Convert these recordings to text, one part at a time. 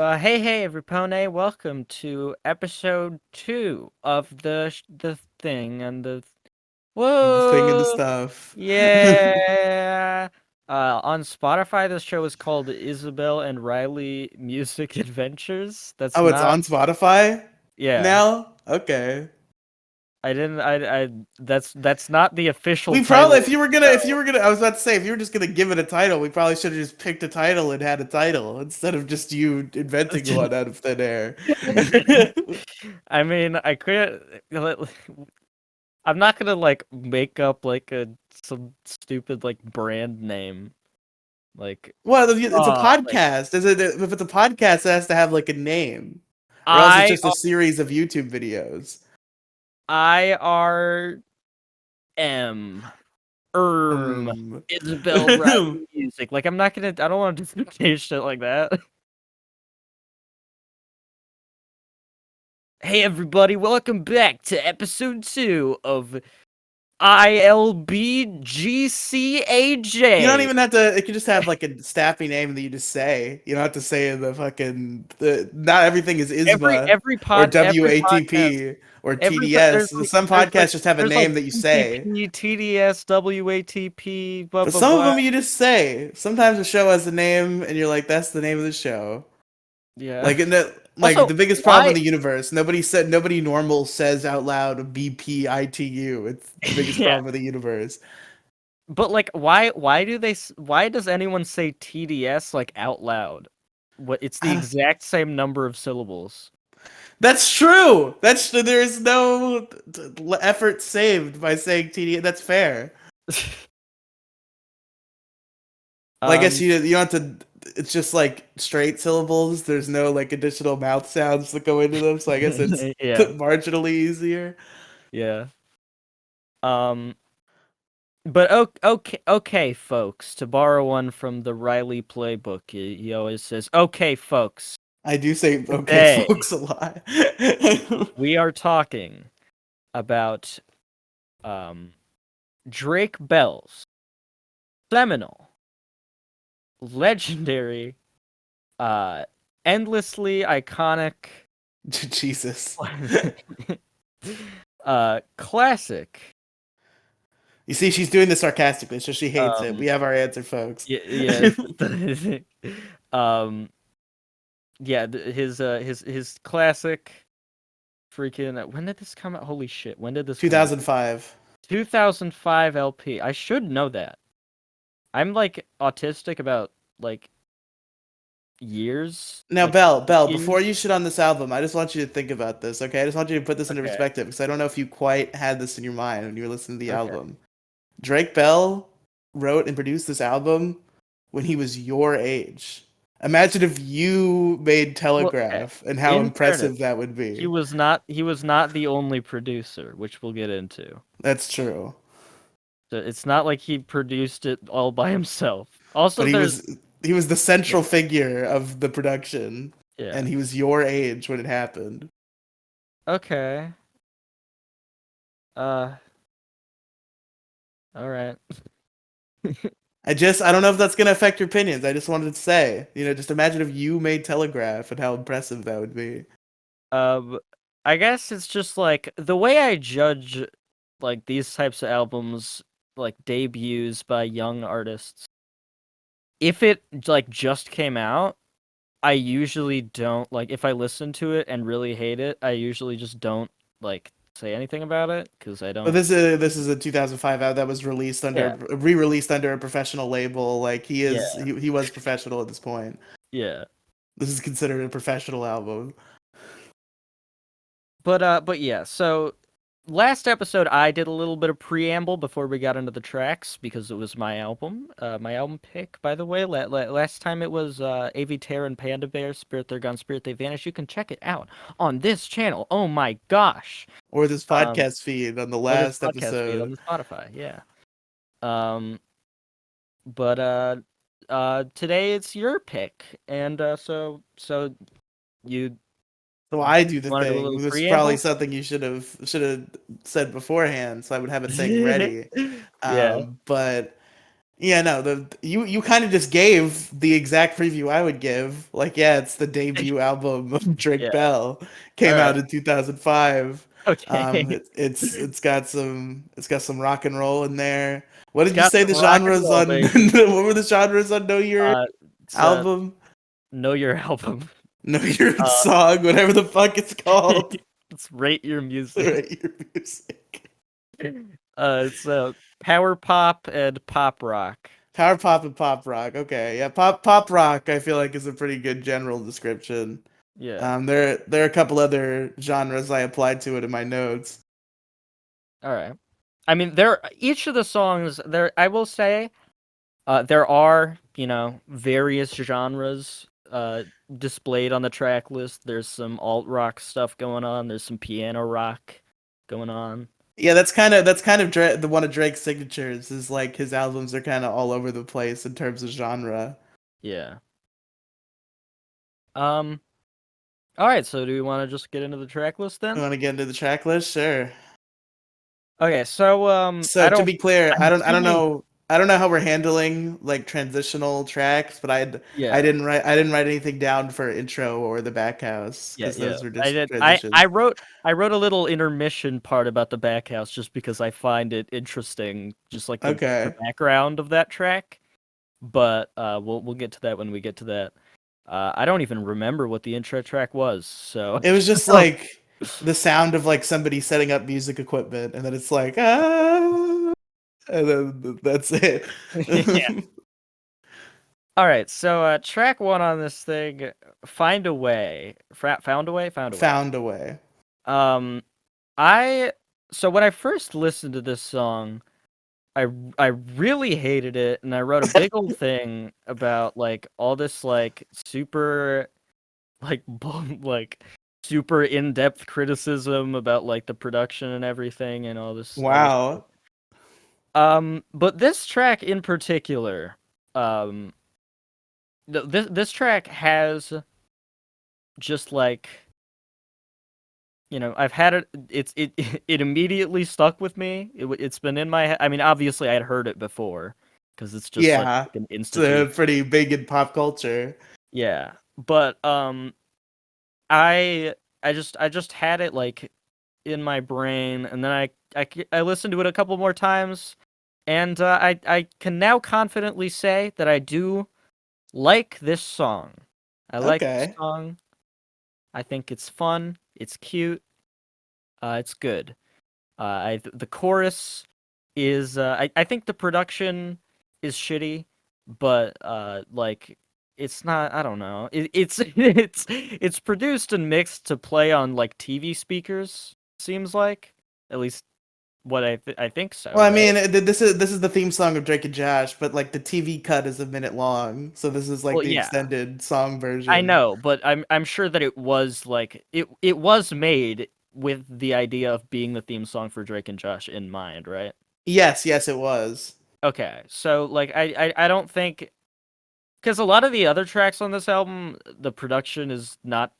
Hey, everypone! Welcome to episode 2 of the thing and the The thing and the whoa, stuff. yeah. On Spotify, this show is called Isabel and Riley Music Adventures. That's Oh, it's not, on Spotify yeah. now? Okay. I didn't. That's not the official We probably title of if you were the gonna if you show. were gonna I was about to say if you were just gonna give it a title, we probably should have just picked a title and had a title instead of just you inventing one out of thin air. I mean, I could. I'm not gonna like make up like some stupid like brand name like Well, it's a like podcast. If it's a podcast, it has to have like a name. Or else it's I just a series of YouTube videos. R M Um, Isabel Riley music. Like I don't want to do shit like that. Hey everybody, welcome back to episode 2 of You don't ILBGCAJ. even have to. It could just have like a staffy name that you just say. You don't have to say the fucking. Not everything is Every ISMA every or pod every podcast WATP or Every TDS. there's like Some podcasts just have a there's like name that you say, BTP, TDS, WATP, blah but blah some of blah. them you just say. Sometimes a show has a name, and you're like, "That's the name of the show." Yeah. Like, Also, the biggest problem why? in the universe. Nobody normal says out loud BPITU. It's the biggest Yeah, problem in the universe. but like, why does anyone say TDS like out loud? What? It's the exact same number of syllables. That's true. There is no effort saved by saying TD. That's fair. Well, I guess Um, you don't have to. It's just like straight syllables. There's no like additional mouth sounds that go into them. So I guess it's yeah, marginally easier. yeah. Um, but okay, folks. To borrow one from the Riley playbook, he always says, "Okay, folks. I do say okay, Today folks, a lot. we are talking about um Drake Bell's seminal, legendary, uh, endlessly iconic, Jesus. classic. You see, she's doing this sarcastically, so she hates it. Um, We have our answer, folks. yeah, um, yeah, his classic. Freaking, when did this come out? Holy shit, when did this come out? 2005. 2005 LP. I should know that. I'm like autistic about like years, Now, like Belle, years. before you shit on this album, I just want you to think about this, okay? I just want you to put this into Okay, perspective because I don't know if you quite had this in your mind when you were listening to the okay. album. Drake Bell wrote and produced this album when he was your age. Imagine if you made Well, Telegraph and how in fairness, impressive that would be. he was not the only producer, which we'll get into. That's true. So it's not like he produced it all by himself. But Also, he was the central yeah, figure of the production yeah. and he was your age when it happened. Okay. Uh, all right. I don't know if that's gonna affect your opinions. I just wanted to say, just imagine if you made Telegraph and how impressive that would be. Um, I guess it's just like the way I judge like these types of albums, like debuts by young artists. If it like just came out, I usually don't like if I listen to it and really hate it, I usually just don't like say anything about it because I But don't. this is a 2005 album that was Yeah, re-released under a professional label. Like yeah, he was professional at this point. yeah. This is considered a professional album. But yeah. So last episode, I did a little bit of preamble before we got into the tracks because it was my album pick. By the way, last time it was AV Terror and Panda Bear, Spirit They're Gone, Spirit They Vanish. You can check it out on this channel. Oh my gosh. Or this Um, podcast feed on the or this last podcast feed on episode. the Spotify. Yeah. Um, but today it's your pick, and so you So I do the want to do a thing. little This is probably preamble? something you should have said beforehand, so I would have a thing ready. Yeah. But Yeah, no, the you kind of just gave the exact preview I would give. Like, yeah, it's the debut album of Drake Yeah. Bell. All Came out right. in 2005. Okay. It's got some rock and roll in there. What It's did you got say some the rock and genres roll, on? baby. What were the genres on Know Your Uh, it's album? Know Your Album. Know Your Uh, Song, whatever the fuck it's called. it's Rate Your Music. Right, your music. It's power pop and pop rock. Power pop and pop rock. Okay, yeah, pop rock. I feel like is a pretty good general description. Yeah. There are a couple other genres I applied to it in my notes. All right. I mean, there each of the songs there. I will say, there are various genres displayed on the track list. There's some alt rock stuff going on. There's some piano rock going on. Yeah, that's kind of the one of Drake's signatures is like his albums are kind of all over the place in terms of genre. Yeah. Um. All right. So, do we want to just get into the track list You then? want to get into the track list? Sure. Okay. So, So to be clear, I'm assuming. I don't know how we're handling like transitional tracks, but Yeah. I didn't write anything down for intro or the Backhouse Yeah. because Yeah. those were I just did. transitions. I wrote a little intermission part about the Backhouse just because I find it interesting, just like the Okay. background of that track. But we'll get to that when we get to that. I don't even remember what the intro track was, so It was just oh, like the sound of like somebody setting up music equipment, and then it's like ah, and then that's it. yeah. All right, so track one on this thing, "Find a Way," found a way, found a way. Found a way. Um, I so when I first listened to this song, I really hated it, and I wrote a big old thing about like all this like super like like super in-depth criticism about like the production and everything and all this Wow. shit. But this track in particular, um this track has just like I've had it it immediately stuck with me. It's been in my head. I mean, obviously I had heard it before because it's just such Yeah. like an It's institution. pretty big in pop culture. Yeah. But I I just had it like in my brain, and then I listened to it a couple more times, and I can now confidently say that I do like this song. I like this Okay. song. I think it's fun. It's cute. It's good. The chorus is I think the production is shitty, but like it's not. I don't know. It's it's produced and mixed to play on like TV speakers. Seems like at least what I think so, Well, I right? mean, this is the theme song of Drake and Josh, but like the TV cut is a minute long, so this is like Well, the yeah, extended song I version. know, but I'm sure that it was like it was made with the idea of being the theme song for Drake and Josh in mind, right? Yes, yes, it was. Okay, so like I don't think because a lot of the other tracks on this album, the production is not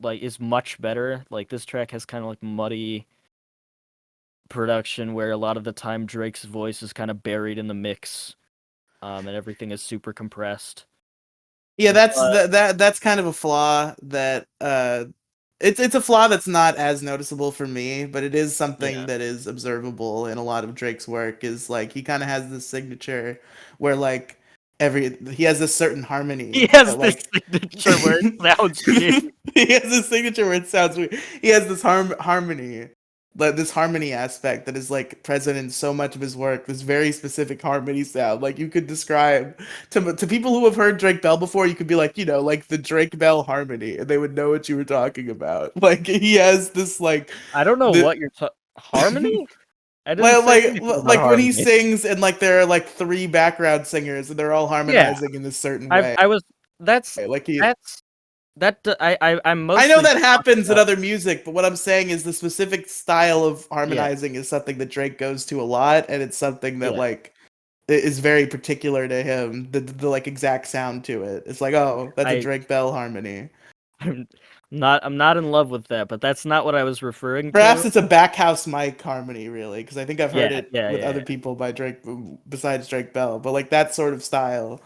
like is much better. Like this track has kind of like muddy production where a lot of the time Drake's voice is kind of buried in the mix, and everything is super compressed. Yeah, But that's kind of a flaw that it's a flaw that's not as noticeable for me, but it is something yeah, that is observable in a lot of Drake's work is like he kind of has this signature where like every he has this certain he harmony has that this like signature where it sounds shitty. he has this signature where it sounds weird. He has this harmony, like this harmony aspect that is like present in so much of his work. This very specific harmony sound, like you could describe to people who have heard Drake Bell before, you could be like, like the Drake Bell harmony, and they would know what you were talking about. Like he has this like I don't know the what you're harmony. I didn't say anything about when he harmony. sings and like there are like three background singers and they're all Yeah, harmonizing in a certain I way. I was that's Like he that's I'm I know mostly that talking happens in about other music, but what I'm saying is the specific style of yeah, harmonizing is something that Drake goes to a lot, and it's something that yeah. like is very particular to him. The like exact sound to it. It's like, oh, that's a I Drake Bell harmony. I'm I'm not in love with that, but that's not what I was referring Perhaps to. it's a Backhouse mic harmony, really, because I think I've heard Yeah, it yeah, with yeah. other people by Drake besides Drake Bell. But like that sort of style,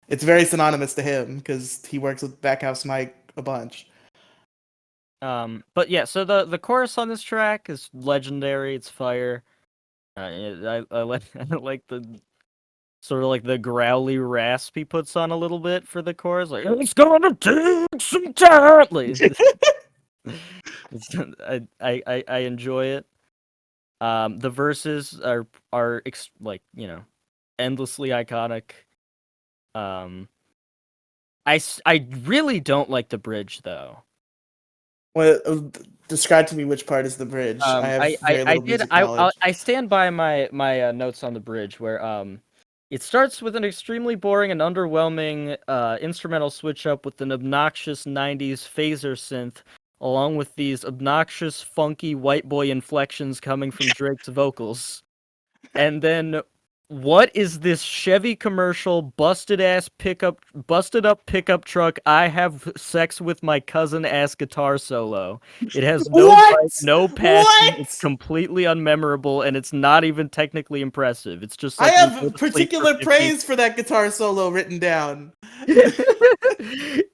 it's very synonymous to him because he works with Backhouse Mike a bunch. But yeah, so the chorus on this track is legendary. It's fire. I like I like the sort of like the growly rasp he puts on a little bit for the chorus, like it's gonna take some time. Like, I enjoy it. The verses are like endlessly iconic. Um, I really don't like the bridge though. Well, describe to me which part is the bridge. I have very I little did music knowledge. I stand by my notes on the bridge where it starts with an extremely boring and underwhelming instrumental switch up with an obnoxious 90s phaser synth along with these obnoxious funky white boy inflections coming from Drake's vocals. And then what is this Chevy commercial busted up pickup truck I have sex with my cousin ass guitar solo? It has no bite, What? no passion, it's What? completely unmemorable, and it's not even technically impressive. It's just I like we go have to sleep for particular 15 praise for that guitar solo written down.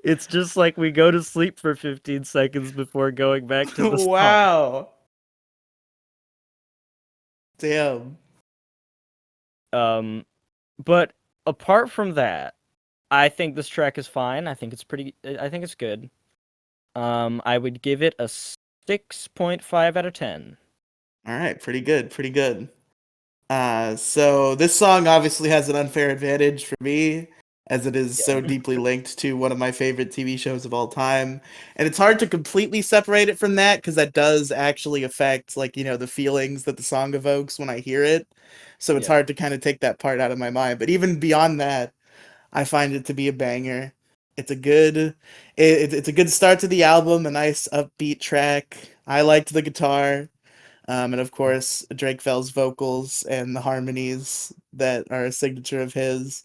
It's just like we go to sleep for 15 seconds before going back to the song. Wow. Damn. Um but apart from that, I think this track is fine. I think it's good. I would give it a 6.5 out of 10. All right, pretty good, pretty good. So this song obviously has an unfair advantage for me, as it is so Yeah. deeply linked to one of my favorite TV shows of all time. And it's hard to completely separate it from that because that does actually affect, like, the feelings that the song evokes when I hear it. So it's Yeah. hard to kind of take that part out of my mind. But even beyond that, I find it to be a banger. It's a good, it's a good start to the album, a nice upbeat track. I liked the guitar. And of course, Drake Fell's vocals and the harmonies that are a signature of his.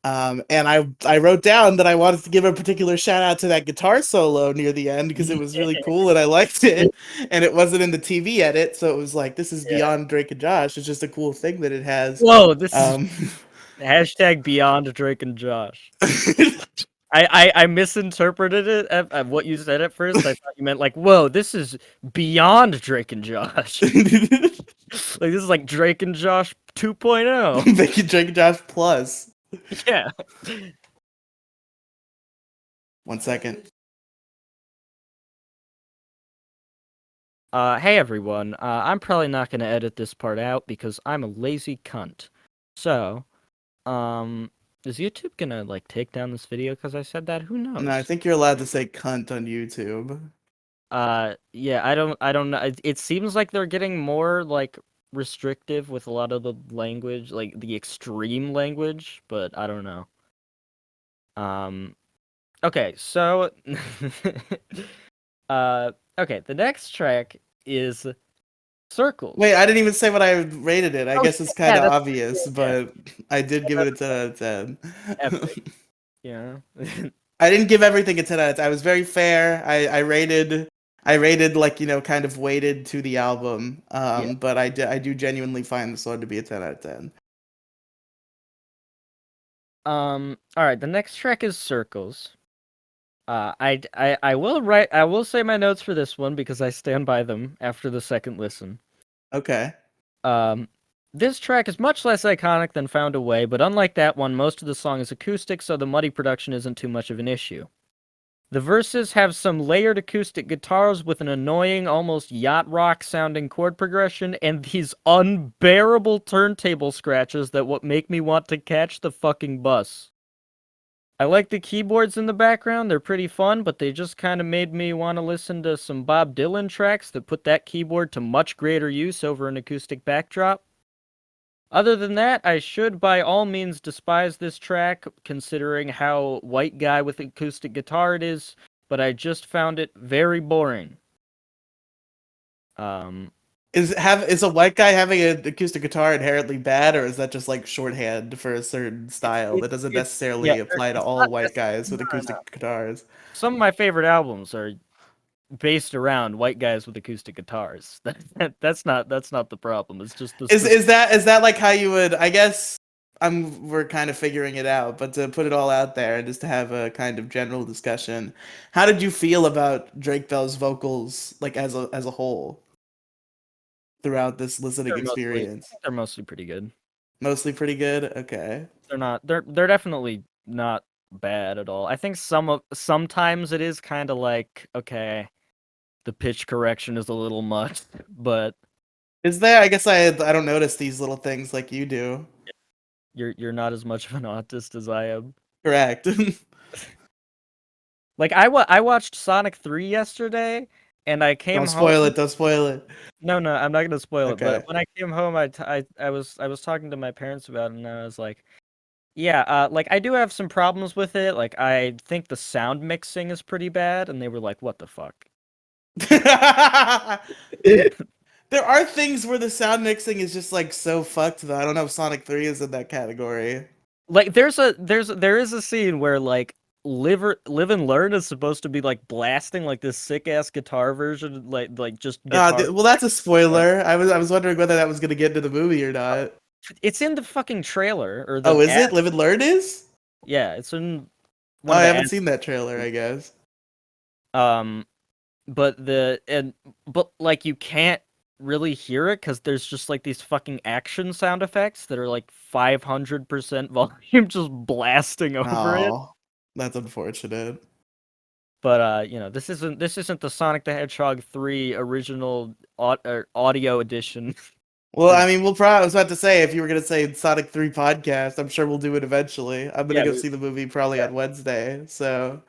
And I wrote down that I wanted to give a particular shout out to that guitar solo near the end because it was really cool and I liked it. And it wasn't in the TV edit, so it was like this is Yeah. beyond Drake and Josh. It's just a cool thing that it has. Whoa, this is Um, hashtag beyond Drake and Josh. I misinterpreted it at what you said at first. I thought you meant like, whoa, this is beyond Drake and Josh. Like this is like Drake and Josh 2.0. Make it Drake and Josh plus. Yeah. 1 second. Hey everyone. I'm probably not gonna edit this part out because I'm a lazy cunt. So, um, is YouTube gonna like take down this video because I said that? Who No, I knows? think you're allowed to say cunt on YouTube. Yeah, I don't know. It seems like they're getting more like restrictive with a lot of the language, like the extreme language, but I don't know. Um, okay, so, uh, okay, the next track is Wait, Circles. I didn't even say what I rated it. I Oh guess it's shit, kind yeah, of that's obvious, yeah, but I did give it that's a 10 out of 10. epic. Yeah. I didn't give everything a 10 out of 10. I was very fair. I rated like, kind of weighted to the album. Yeah. But I do genuinely find the song to be a 10 out of 10. All right, the next track is Circles. I will say my notes for this one because I stand by them after the second listen. Okay. Um, this track is much less iconic than Found a Way, but unlike that one, most of the song is acoustic, so the muddy production isn't too much of an issue. The verses have some layered acoustic guitars with an annoying, almost yacht rock sounding chord progression, and these unbearable turntable scratches that what make me want to catch the fucking bus. I like the keyboards in the background, they're pretty fun, but they just kind of made me want to listen to some Bob Dylan tracks that put that keyboard to much greater use over an acoustic backdrop. Other than that, I should by all means despise this track, considering how white guy with acoustic guitar it is, but I just found it very boring. Um, Is a white guy having an acoustic guitar inherently bad, or is that just like shorthand for a certain style that doesn't Yeah, necessarily apply to it's all not. white It's, guys no, with no, no. acoustic guitars? Some of my favorite albums are based around white guys with acoustic guitars. That's not the problem. It's just the specific. Is that like how you would? I guess we're kind of figuring it out, but to put it all out there and just to have a kind of general discussion, how did you feel about Drake Bell's vocals, like as a whole, throughout this listening I experience? think they're mostly pretty good. Mostly pretty good. Okay. They're not. They're definitely not bad at all. I think sometimes it is kind of like, okay, the pitch correction is a little much, but Is there? I guess I don't notice these little things like you do. you're not as much of an autist as I am. Correct. Like I watched Sonic 3 yesterday, and I came Don't spoil home. it. Don't spoil it. No, no, I'm not gonna spoil it. But Okay. when I came home, I was talking to my parents about it, and I was like, yeah, like I do have some problems with it. Like I think the sound mixing is pretty bad, and they were like, "What the fuck?" There are things where the sound mixing is just like so fucked though. I don't know if Sonic 3 is in that category. Like there is a scene where like Live and Learn is supposed to be like blasting like this sick ass guitar version, like just guitar. Well, that's a spoiler. I was wondering whether that was gonna get into the movie or not. It's in the fucking trailer or Oh, the is ad. it? Live and Learn is? Yeah, it's in Oh, one of I the haven't ads. seen that trailer, I guess. Um, but but like you can't really hear it because there's just like these fucking action sound effects that are like 500% volume just blasting over it. Oh, that's unfortunate. But this isn't the Sonic the Hedgehog 3 original audio edition. Well, Or I mean, we'll probably, I was about to say, if you were going to say Sonic 3 podcast, I'm sure we'll do it eventually. I'm going to yeah, go see the movie probably yeah. on Wednesday. So,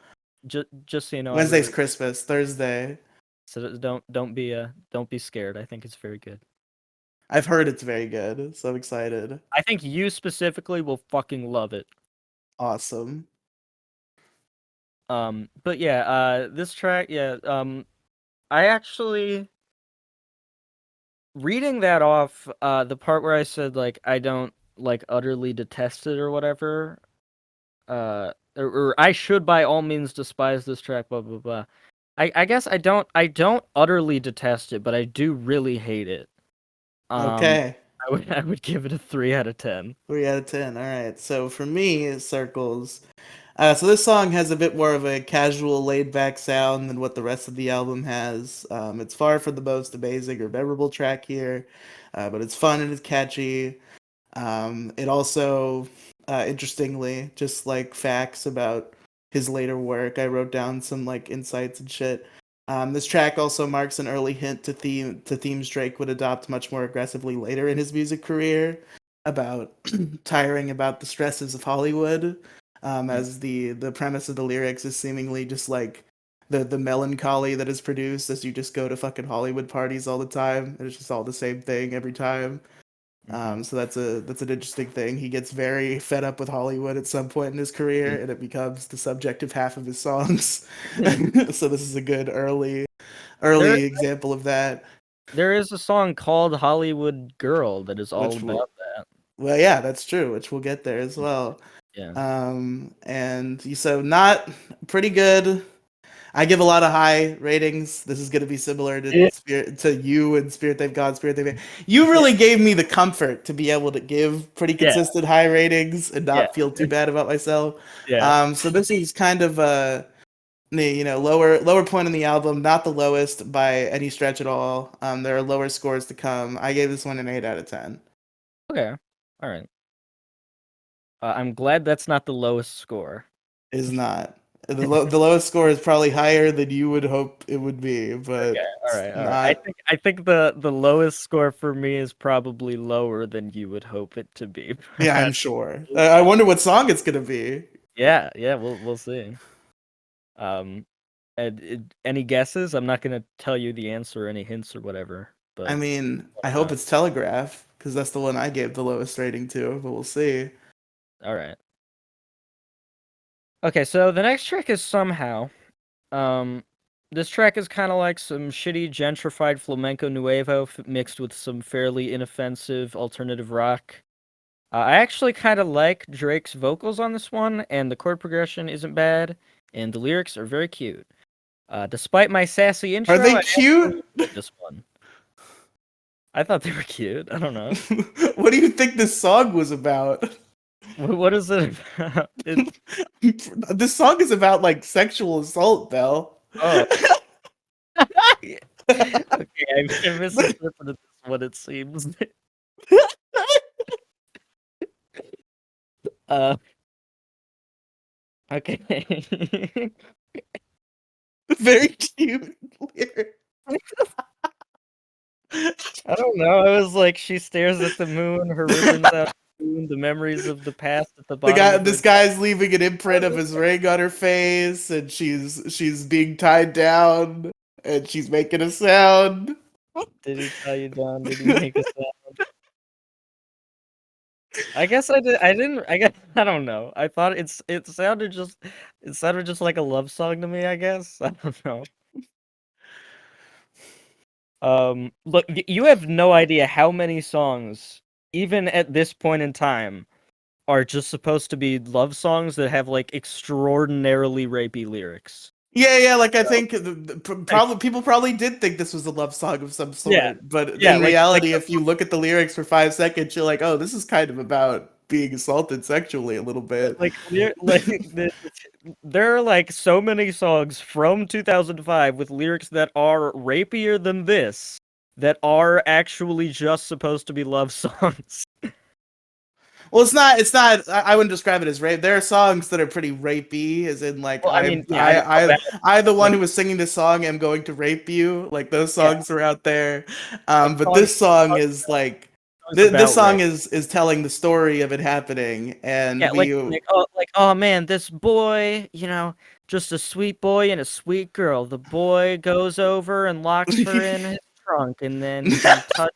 Just so you know, I Wednesday's really Christmas, Thursday. so don't be scared. I think it's very good. I've heard it's very good, so I'm excited. I think you specifically will fucking love it. Awesome. But yeah, this track, yeah, I actually reading that off, the part where I said like I don't like utterly detest it or whatever, or I should by all means despise this track, blah blah blah. I guess I don't utterly detest it, but I do really hate it. Um, Okay. I would give it a 3 out of 10. 3 out of 10. All right. So for me, it circles. So this song has a bit more of a casual, laid-back sound than what the rest of the album has. It's far from the most amazing or memorable track here, but it's fun and it's catchy. It also, interestingly, just like facts about his later work, I wrote down some like insights and shit. This track also marks an early hint to themes Drake would adopt much more aggressively later in his music career, about tiring about the stresses of Hollywood. As the premise of the lyrics is seemingly just like the melancholy that is produced as you just go to fucking Hollywood parties all the time. And it's just all the same thing every time. Mm-hmm. So that's an interesting thing. He gets very fed up with Hollywood at some point in his career, and it becomes the subjective half of his songs. So this is a good There early example of that. there is a song called Hollywood Girl that is all Which will, about that. well, yeah, that's true. Which we'll get there as well. Yeah. So not pretty good. I give a lot of high ratings. This is going to be similar to Yeah. Spirit to you and Spirit They've God, Spirit They've. You really gave me the comfort to be able to give pretty Yeah. consistent high ratings and Yeah. not feel too bad about myself. Yeah. So this is kind of the lower point in the album, not the lowest by any stretch at all. There are lower scores to come. I gave this one an 8 out of 10. Okay. All right. I'm glad that's not the lowest score. Is not the lowest score is probably higher than you would hope it would be, Okay. but All it's right. All right. I not. think I think the lowest score for me is probably lower than you would hope it to be. Yeah, I'm sure. I wonder what song it's gonna be. Yeah. Yeah. We'll see. Um, any guesses? I'm not gonna tell you the answer, or any hints or whatever. I But mean, I hope uh, it's Telegraph because that's the one I gave the lowest rating to, but we'll see. all right. Okay. So the next trick is somehow. Um, This track is kind of like some shitty gentrified flamenco nuevo mixed with some fairly inoffensive alternative rock. I actually kind of like Drake's vocals on this one, and the chord progression isn't bad, and the lyrics are very cute. Despite my sassy Are intro, they I actually cute? enjoyed this one. I thought they were cute. I don't know. What do you think this song was about? What is it about? This song is about like sexual assault, Belle. Oh, okay. I misinterpreted this one. It seems. Uh, okay. Very cute lyric. I don't know. I was like, she stares at the moon, her ribbons out of the moon, the memories of the past at the bottom of her. This guy's leaving an imprint of his ring on her face, and she's being tied down, and she's making a sound. Did he tie you down? Did he make a sound? I guess I did. I didn't. I guess I don't know. I thought it sounded just like a love song to me. I guess I don't know. Look, you have no idea how many songs, even at this point in time, are just supposed to be love songs that have like extraordinarily rapey lyrics. Yeah, yeah. Like I So, think like, probably people probably did think this was a love song of some yeah, sort, but yeah, in like reality, if you look at the lyrics for 5 seconds, you're like, oh, this is kind of about being assaulted sexually a little bit. there are like so many songs from 2005 with lyrics that are rapier than this that are actually just supposed to be love songs. Well, it's not. It's not. I wouldn't describe it as rape. There are songs that are pretty rapey, as in like Well, I mean, yeah, I don't know about I the one like who was singing this song am going to rape you. Like those yeah, songs are out there. like But this song songs is like this about song rape. is telling the story of it happening, and Yeah, like oh man, this boy, just a sweet boy and a sweet girl. The boy goes over and locks her in his trunk, and then he touches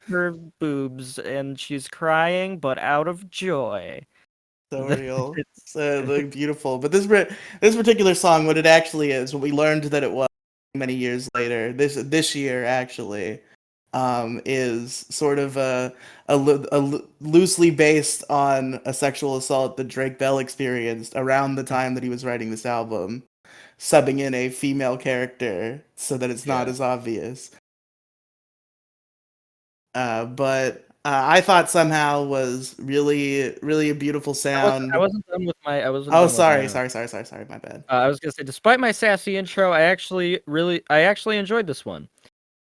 her boobs, and she's crying, but out of joy. so real, It's so like beautiful. But this particular song, what it actually is, what we learned that it was many years later, this year actually, is sort of loosely based on a sexual assault that Drake Bell experienced around the time that he was writing this album, subbing in a female character so that it's not yeah. as obvious. But I thought somehow was really, really a beautiful I sound. wasn't done with my I wasn't Oh, done with my sorry, note. sorry, my bad. I was gonna say, despite my sassy intro, I actually enjoyed this one.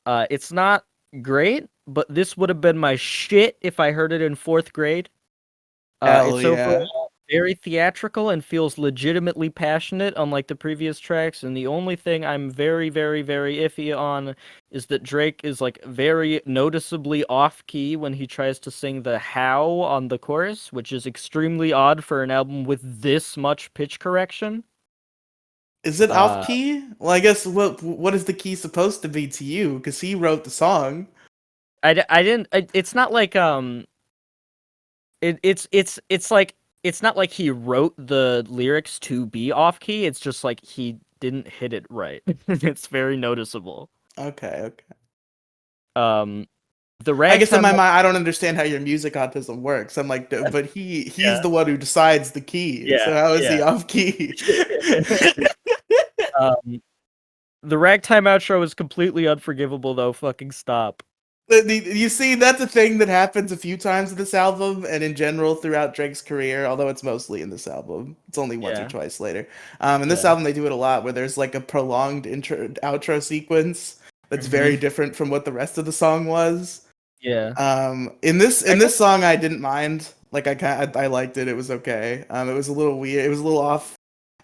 It's not great, but this would have been my shit if I heard it in fourth grade. Hell It's yeah. overall very theatrical and feels legitimately passionate, unlike the previous tracks. And the only thing I'm very, very, very iffy on is that Drake is like very noticeably off key when he tries to sing the how on the chorus, which is extremely odd for an album with this much pitch correction. Is it off Uh, key? Well, I guess what is the key supposed to be to you? Because he wrote the song. I didn't. It's not like it's like it's not like he wrote the lyrics to be off key. It's just like he didn't hit it right. It's very noticeable. Okay, okay. Um, the I guess in ragtime. my mind, I don't understand how your music autism works. I'm like, but he's Yeah, the one who decides the key. yeah, So how is yeah. he off key? um, the ragtime outro is completely unforgivable though. Fucking stop. You see, that's a thing that happens a few times in this album, and in general throughout Drake's career. Although it's mostly in this album, it's only once or Yeah, twice later. In this yeah. album, they do it a lot, where there's like a prolonged intro outro sequence that's Hmm. very different from what the rest of the song was. Yeah. In I this guess. song, I didn't mind. Like I liked it. It was okay. It was a little weird. It was a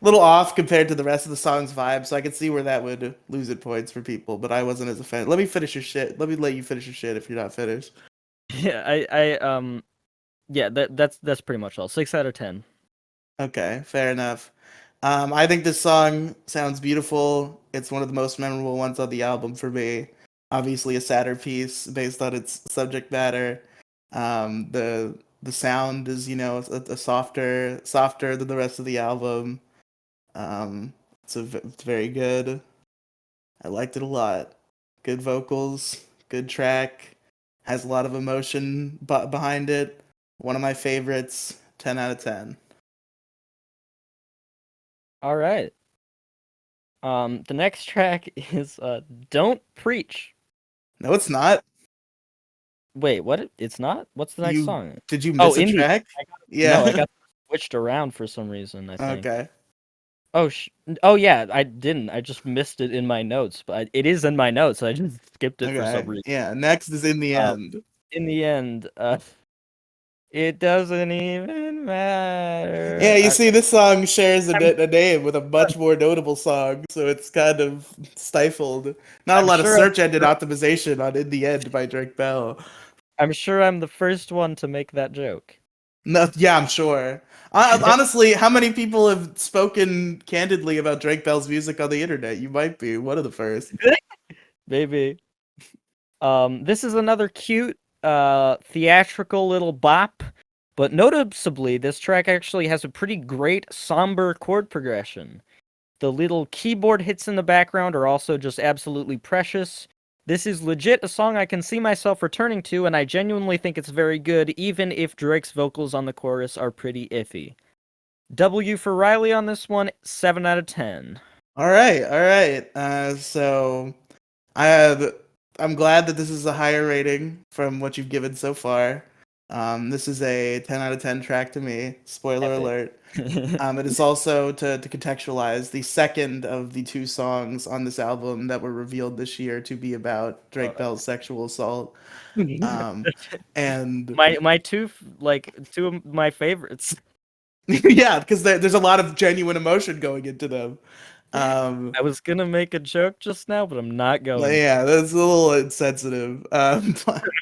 little off compared to the rest of the song's vibe. So I could see where that would lose it points for people. But I wasn't as offended. Let me finish your shit. Let me let you finish your shit if you're not finished. Yeah. Yeah. That's pretty much all. 6 out of 10. Okay, fair enough. I think this song sounds beautiful. It's one of the most memorable ones on the album for me. Obviously, a sadder piece based on its subject matter. The sound is, a softer than the rest of the album. Um, it's very good. I liked it a lot. Good vocals, good track, has a lot of emotion behind it. One of my favorites. 10 out of 10. All right. The next track is "Don't Preach." No, it's not. Wait, what? It's not? What's the next You song? did you Oh, miss a in the track? I got no, I Yeah. got switched around for some reason, I think. Okay. Oh, oh yeah, I didn't. I just missed it in my notes, but it is in my notes. I just skipped it for some Okay. reason. Yeah. Next is in the Uh, end. in the end, it doesn't even Yeah, matter. you see, this song shares I'm, a name with a much more notable song, so it's kind of stifled. Not a I'm lot of sure search engine optimization on "In the End" by Drake Bell. I'm sure I'm the first one to make that joke. No, yeah, I'm sure. Honestly, how many people have spoken candidly about Drake Bell's music on the internet? You might be one of the first. Maybe. This is another cute, theatrical little bop, but noticeably, this track actually has a pretty great somber chord progression. The little keyboard hits in the background are also just absolutely precious. This is legit a song I can see myself returning to, and I genuinely think it's very good, even if Drake's vocals on the chorus are pretty iffy. W for Riely on this one, 7 out of 10. All right, all right. So I have. I'm glad that this is a higher rating from what you've given so far. This is a 10 out of 10 track to me. Spoiler Epic. alert. It is also to contextualize the second of the two songs on this album that were revealed this year to be about Drake Uh, Bell's sexual assault. Um, and my two of my favorites. yeah, because there's a lot of genuine emotion going into them. Um, I was gonna make a joke just now, but I'm not but going yeah, that's a little insensitive. to.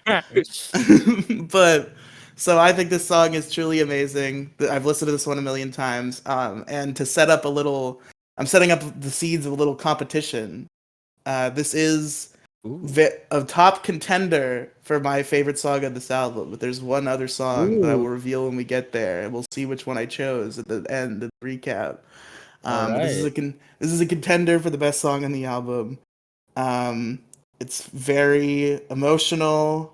But so I think this song is truly amazing. I've listened to this one a million times. And to set up a little, I'm setting up the seeds of a little competition. This is Ooh. a top contender for my favorite song on this album. But there's one other song that I will Ooh. reveal when we get there, and we'll see which one I chose at the end of the recap. All But right. this is a contender for the best song on the album. Um, it's very emotional.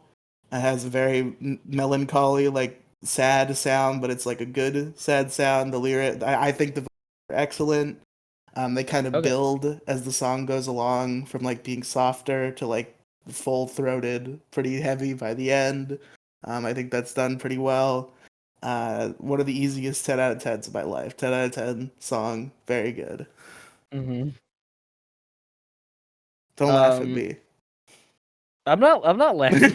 It has a very melancholy, like sad sound, but it's like a good sad sound. The lyric, I think the vocals are excellent. They kind of Okay. build as the song goes along, from like being softer to like full throated, pretty heavy by the end. I think that's done pretty well. One of the easiest 10 out of 10s of my life. 10 out of 10 song, very good. Mm-hmm. Don't laugh at Um, me. I'm not laughing.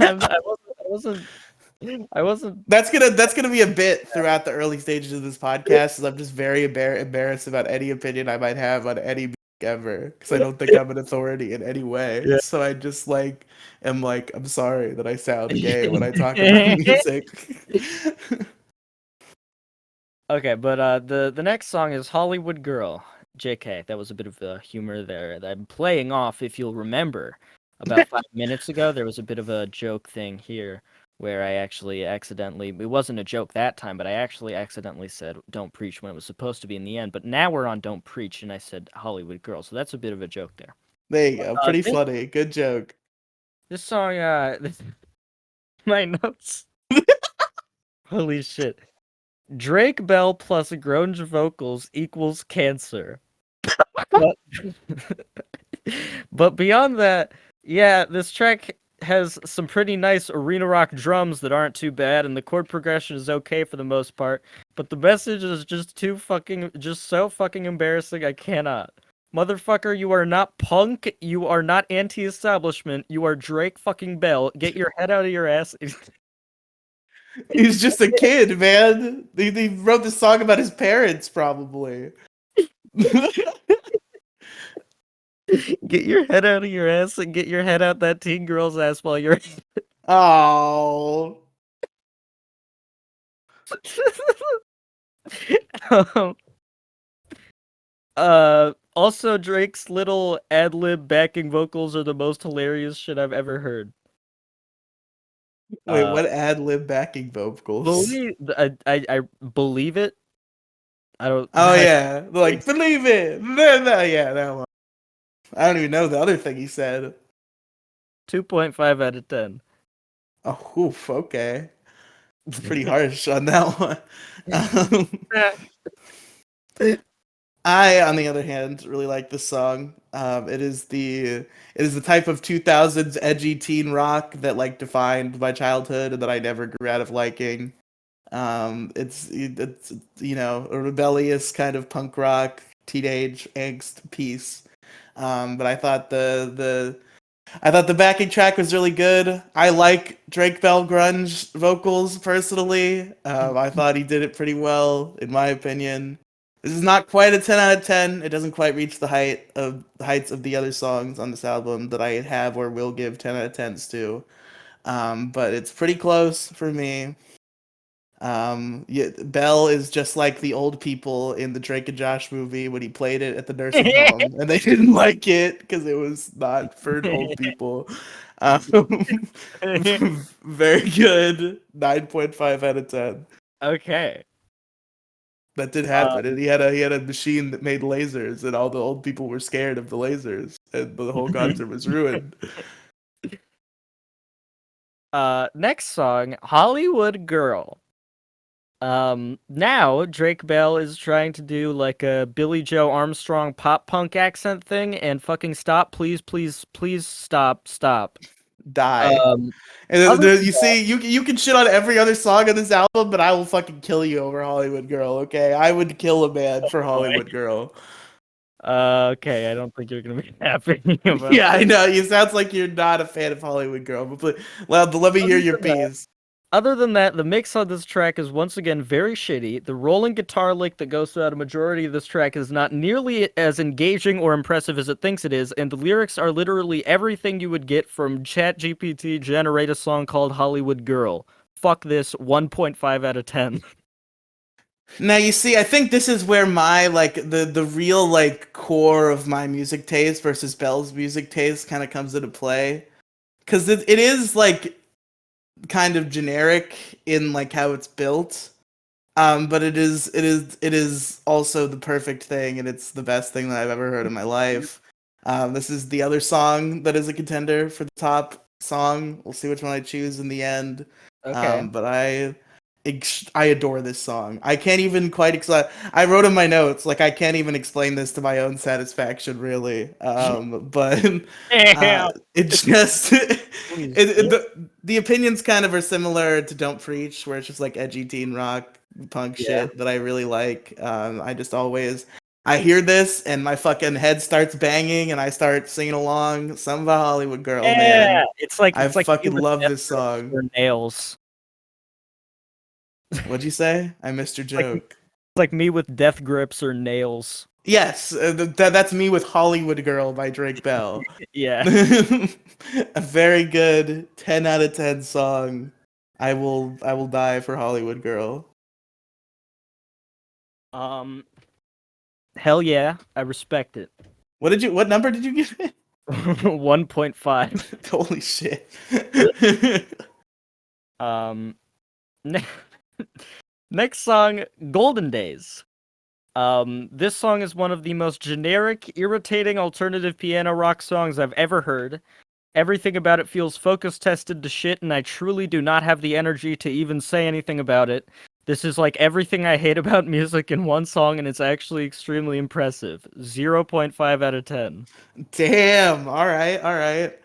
I wasn't. That's gonna be a bit throughout the early stages of this podcast. Is I'm just very embarrassed about any opinion I might have on any music ever, because I don't think I'm an authority in any way. Yeah. So I just like am like, I'm sorry that I sound gay when I talk about music. Okay, but the next song is Hollywood Girl. JK, that was a bit of humor there that I'm playing off. If you'll remember, about 5 minutes ago, there was a bit of a joke thing here where I actually accidentally, it wasn't a joke that time, but I actually accidentally said "Don't Preach" when it was supposed to be in the end. But now we're on "Don't Preach," and I said Hollywood Girl, so that's a bit of a joke there. There you go. Pretty This funny. Good joke. this song, my notes. Holy shit! Drake Bell plus grunge vocals equals cancer. But but beyond that, yeah, this track has some pretty nice arena rock drums that aren't too bad, and the chord progression is okay for the most part. But the message is just so fucking embarrassing. I cannot. Motherfucker, you are not punk. You are not anti-establishment. You are Drake fucking Bell. Get your head out of your ass. He's just a kid, man. They wrote this song about his parents, probably. Get your head out of your ass and get your head out that teen girl's ass while you're. Oh. um, also Drake's little ad lib backing vocals are the most hilarious shit I've ever heard. Wait, Uh, what ad lib backing vocals? I believe it. I don't. Oh yeah, like believe it. No, no, yeah, that one. I don't even know the other thing he said. 2.5 out of 10. Oh, oof, okay. It's pretty harsh on that one. Um, I, on the other hand, really like this song. It is the type of 2000s edgy teen rock that like defined my childhood and that I never grew out of liking. It's a rebellious kind of punk rock teenage angst piece. But I thought the backing track was really good. I like Drake Bell grunge vocals personally. I thought he did it pretty well, in my opinion. This is not quite a 10 out of 10. It doesn't quite reach the heights of the other songs on this album that I have or will give 10 out of 10s to. But it's pretty close for me. Yeah, Belle is just like the old people in the Drake and Josh movie when he played it at the nursing home, and they didn't like it because it was not for old people. Um, very good, 9.5 out of 10. Okay. That did happen, Um, and he had a machine that made lasers, and all the old people were scared of the lasers, and the whole concert was ruined. Next song, Hollywood Girl. Now Drake Bell is trying to do like a Billy Joe Armstrong pop punk accent thing, and fucking stop, please, please, please stop, stop. Die. Um, And other you see, you can shit on every other song on this album, but I will fucking kill you over Hollywood Girl. Okay, I would kill a man oh for boy. Hollywood Girl. Okay, I don't think you're gonna be happy about Yeah, I this. know. You sounds like you're not a fan of Hollywood Girl, but let me hear Other your than that, piece. other than that, the mix on this track is once again very shitty. The rolling guitar lick that goes throughout a majority of this track is not nearly as engaging or impressive as it thinks it is, and the lyrics are literally everything you would get from ChatGPT generate a song called Hollywood Girl. Fuck this, 1.5 out of 10. Now you see, I think this is where my like the real like core of my music taste versus Belle's music taste kind of comes into play, because it is like kind of generic in like how it's built. But it is also the perfect thing, and it's the best thing that I've ever heard in my life. This is the other song that is a contender for the top song. We'll see which one I choose in the end. Okay. But I adore this song. I can't even quite explain. I wrote in my notes like I can't even explain this to my own satisfaction, really. But Damn. it just Holy shit. the opinions kind of are similar to Don't Preach, where it's just like edgy teen rock punk Yeah. shit that I really like. I just always I hear this and my fucking head starts banging and I start singing along. Some of a Hollywood Girl, Yeah. man. I It's like me fucking with love death this grips song. for nails. What'd you say? I missed your Like joke. like me with death grips or nails. Yes, that's me with Hollywood Girl by Drake Bell. Yeah. A very good 10 out of 10 song. I will die for Hollywood Girl. Um, hell yeah, I respect it. What number did you give it? 1.5. Holy shit. Um, ne- next song, Golden Days. This song is one of the most generic, irritating alternative piano rock songs I've ever heard. Everything about it feels focus tested to shit, and I truly do not have the energy to even say anything about it. This is like everything I hate about music in one song, and it's actually extremely impressive. 0.5 out of 10. Damn. All right. All right.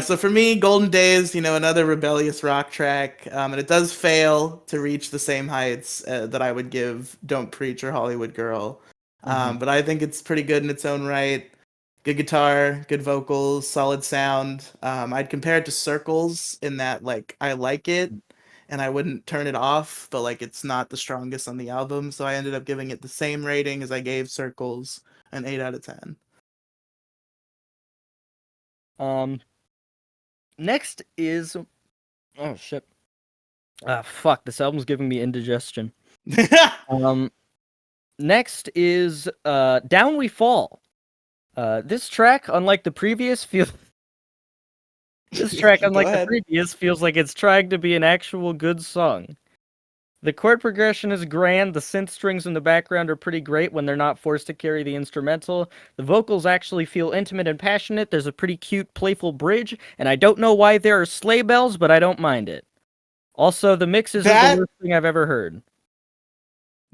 So for me, Golden Days, another rebellious rock track, and it does fail to reach the same heights that I would give Don't Preach or Hollywood Girl. Mhm. But I think it's pretty good in its own right. Good guitar, good vocals, solid sound. I'd compare it to Circles in that like I like it and I wouldn't turn it off, but like it's not the strongest on the album, so I ended up giving it the same rating as I gave Circles, an 8 out of 10. Um, next is oh shit. Ah, fuck, this album's giving me indigestion. Um, next is Down We Fall. This track, unlike the previous, this track, Go unlike the ahead. previous, feels like it's trying to be an actual good song. The chord progression is grand. The synth strings in the background are pretty great when they're not forced to carry the instrumental. The vocals actually feel intimate and passionate. There's a pretty cute, playful bridge, and I don't know why there are sleigh bells, but I don't mind it. Also, the mix isn't the That worst thing I've ever heard.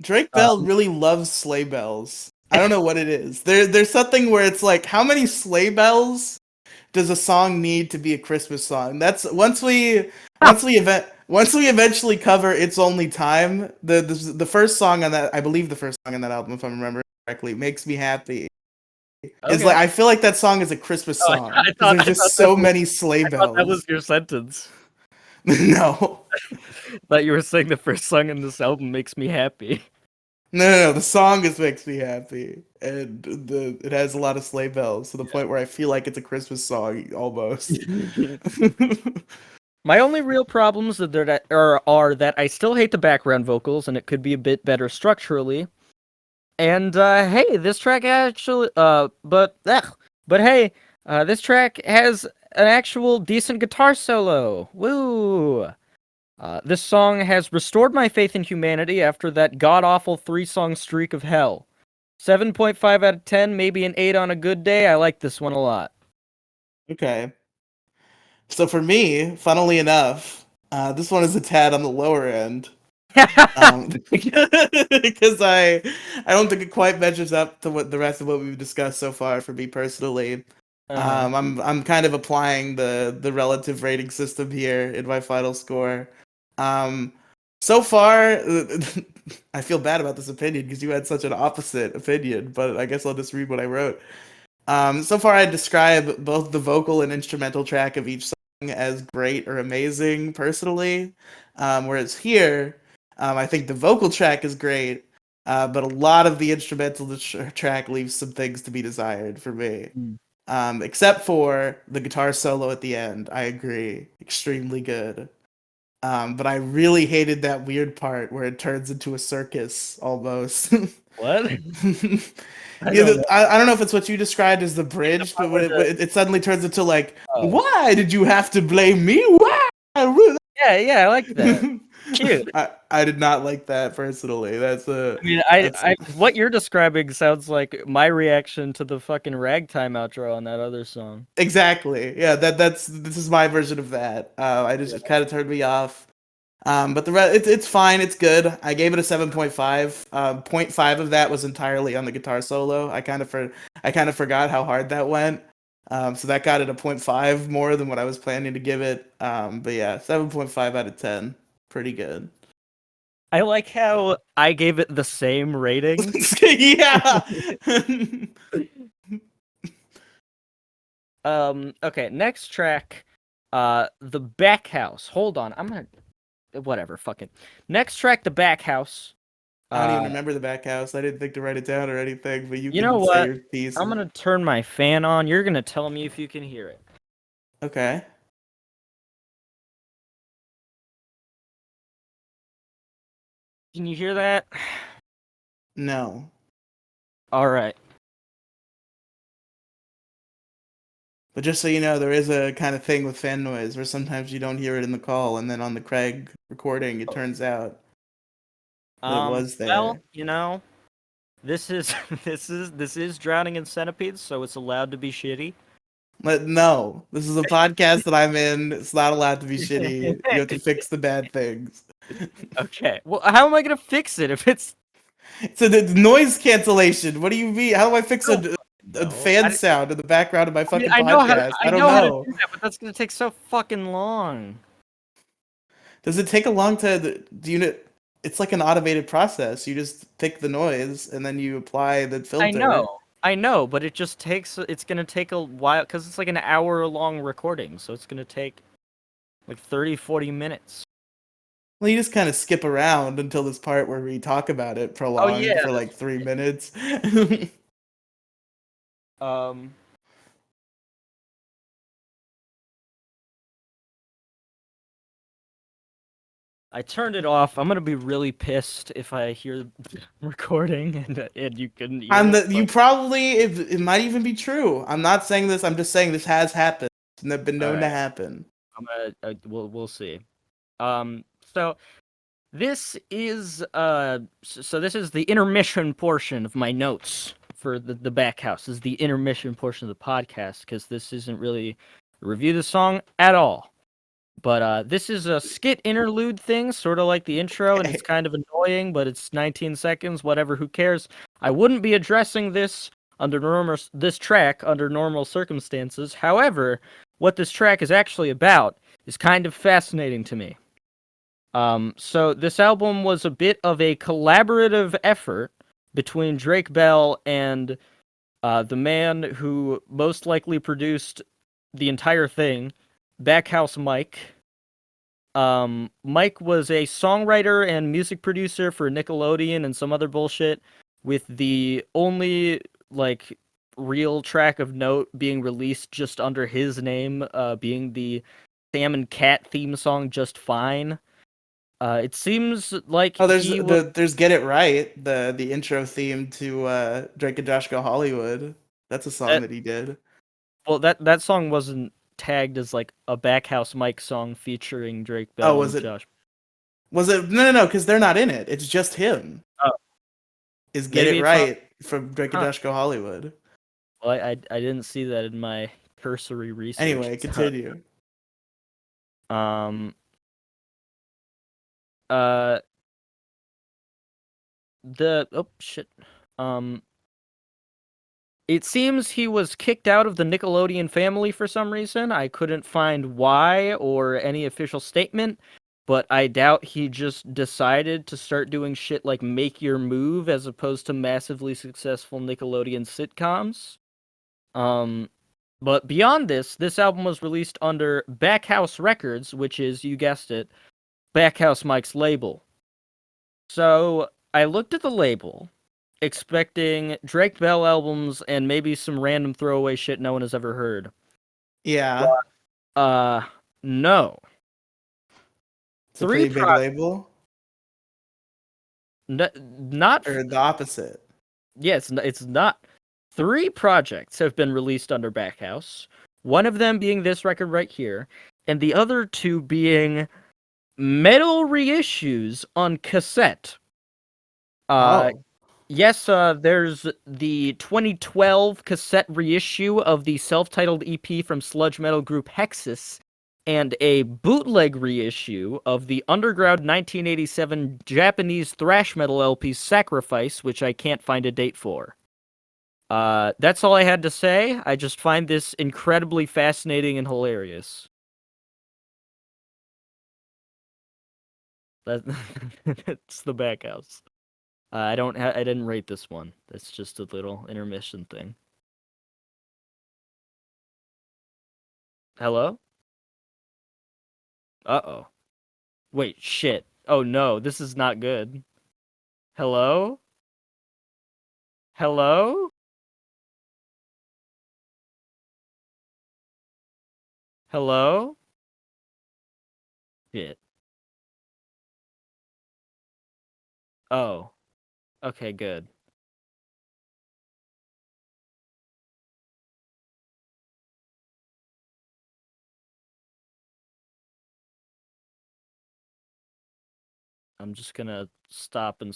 Drake Bell Um, really loves sleigh bells. I don't know what it is. There's something where it's like, how many sleigh bells does a song need to be a Christmas song? That's once we eventually cover "It's Only Time." The first song on that, I believe the first song on that album, if I'm remembering correctly, "Makes Me Happy." Is like, okay. I feel like that song is a Christmas Oh, song because there's just so many sleigh I thought that was bells. your sentence. No. That you were saying the first song in this album makes me happy. No. The song is makes me happy, and it has a lot of sleigh bells to the point where I feel like it's a Christmas song almost. My only real problems are that I still hate the background vocals, and it could be a bit better structurally. And hey, this track actually, but hey, this track has an actual decent guitar solo. Woo! This song has restored my faith in humanity after that god-awful 3-song streak of hell. 7.5 out of 10, maybe an 8 on a good day. I like this one a lot. Okay, so for me, funnily enough, this one is a tad on the lower end. Because I don't think it quite measures up to what the rest of what we've discussed so far for me personally. Uh-huh. I'm kind of applying the relative rating system here in my final score. Um, so far, I feel bad about this opinion because you had such an opposite opinion, but I guess I'll just read what I wrote. So far, I describe both the vocal and instrumental track of each song as great or amazing personally. Whereas here, I think the vocal track is great, but a lot of the instrumental track leaves some things to be desired for me. Mm. Except for the guitar solo at the end. I agree. Extremely good. But I really hated that weird part where it turns into a circus almost. What? I Yeah, don't know. I don't know if it's what you described as the I mean, the bridge, part but where the it suddenly turns into like, oh why did you have to blame me? Why? yeah, I like that. Cute. I did not like that personally. I mean, That's what you're describing sounds like my reaction to the fucking ragtime outro on that other song. exactly, yeah. This is my version of that. I just, Yeah. it kind of turned me off. But the rest, it's fine. It's good. I gave it a 7.5. Point 0.5 of that was entirely on the guitar solo. I kind of forgot how hard that went. So that got it a point 0.5 more than what I was planning to give it. But yeah, 7.5 out of 10. Pretty good. I like how I gave it the same rating. Yeah. Okay, next track, the Backhouse. Hold on, I'm gonna whatever, fuck it. Next track, the Backhouse. I don't Uh, even remember the back house. I didn't think to write it down or anything, but you you know can say what? your piece. I'm gonna turn my fan on. You're gonna tell me if you can hear it. Okay. Can you hear that? No. All right. But just so you know, there is a kind of thing with fan noise where sometimes you don't hear it in the call, and then on the Craig recording, it turns out that it was Well, there. you know, this is this is Drowning in Centipedes, so it's allowed to be shitty. But no, this is a podcast that I'm in. It's not allowed to be shitty. You have to fix the bad things. Okay. Well, how am I gonna fix it if it's So the noise cancellation. What do you mean? How do I fix I don't fucking a know. fan sound in the background of my I mean, fucking podcast? I I don't know how to know. do that, but that's gonna take so fucking long. Does it take a long to do you? It's like an automated process. You just pick the noise and then you apply the filter. I know, but it just takes. It's gonna take a while because it's like an hour-long recording, so it's gonna take like 30, 40 minutes. Well, you just kind of skip around until this part where we talk about it Oh prolonged yeah, for that's like 3 minutes. um. I turned it off. I'm gonna be really pissed if I hear the recording and you couldn't hear it. You probably it might even be true. I'm not saying this. I'm just saying this has happened and they've been All known to right, happen. I'm gonna. We'll see. Um. So This is so this is the intermission portion of my notes for the Backhouse. This is the intermission portion of the podcast because this isn't really a review of the song at all. But this is a skit interlude thing, sort of like the intro, and it's Okay. kind of annoying, but it's 19 seconds, whatever, who cares? I wouldn't be addressing this track under normal circumstances. However, what this track is actually about is kind of fascinating to me. So this album was a bit of a collaborative effort between Drake Bell and the man who most likely produced the entire thing, Backhouse Mike. Mike was a songwriter and music producer for Nickelodeon and some other bullshit, with the only like real track of note being released just under his name, being the Sam and Cat theme song "Just Fine." It seems like Oh, he was there's Get It Right, the intro theme to Drake and Josh Go Hollywood. That's a song that that he did. that song wasn't tagged as like a Backhouse Mike song featuring Drake Oh, Bell was and it? Josh. Was it? No, because they're not in it. It's just him. Oh, Is Get maybe It it's on. Right from Drake and Huh. Josh Go Hollywood. Well, I didn't see that in my cursory research. Anyway, So, continue. um, uh, oh shit. Um, it seems he was kicked out of the Nickelodeon family for some reason. I couldn't find why or any official statement, but I doubt he just decided to start doing shit like Make Your Move as opposed to massively successful Nickelodeon sitcoms. Um, but beyond this, this album was released under Backhouse Records, which is, you guessed it, Backhouse Mike's label. So I looked at the label, expecting Drake Bell albums and maybe some random throwaway shit no one has ever heard. Yeah, Uh, no. it's a Three pretty big pro label, not or the opposite. yeah, it's not. Three projects have been released under Backhouse. One of them being this record right here, and the other two being metal reissues on cassette. Uh, Oh, yes, there's the 2012 cassette reissue of the self-titled EP from sludge metal group Hexus, and a bootleg reissue of the underground 1987 Japanese thrash metal LP Sacrifice, which I can't find a date for. That's all I had to say. I just find this incredibly fascinating and hilarious. That it's the Backhouse. I didn't rate this one. That's just a little intermission thing. Hello? Uh-oh. Wait, shit. Oh no, this is not good. Hello? Hello? Hello? Shit. Oh. Okay, good. I'm just gonna stop and